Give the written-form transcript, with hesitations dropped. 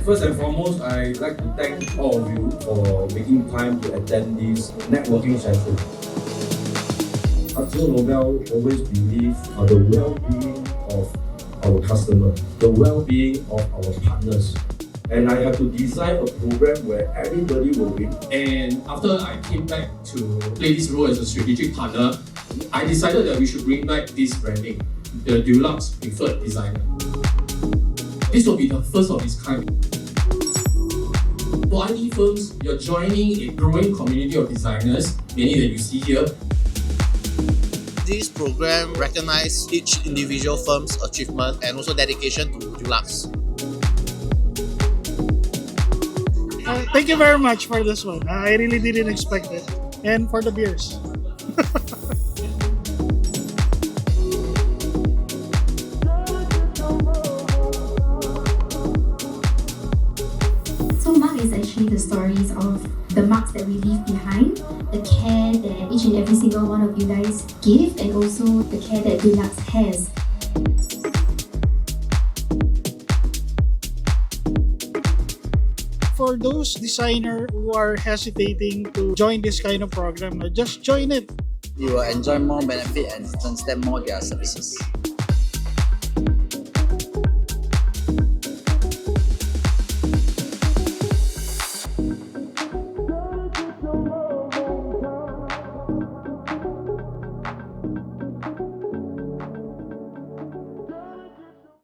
First and foremost, I'd like to thank all of you for making time to attend this networking session. Axel Nobel always believe the well-being of our customer, the well-being of our partners. And I have to design a program where everybody will win. And after I came back to play this role as a strategic partner, I decided that we should bring back this branding, the Dulux Preferred Designer. This will be the first of its kind. For IT firms, you're joining a growing community of designers, many that you see here. This program recognizes each individual firm's achievement and also dedication to Dulux. Thank you very much for this one. I really didn't expect it. And for the beers. So mark is actually the stories of the marks that we leave behind, the care that each and every single one of you guys give, and also the care that Dulux has. For those designers who are hesitating to join this kind of program, just join it. You will enjoy more benefit and understand more their services.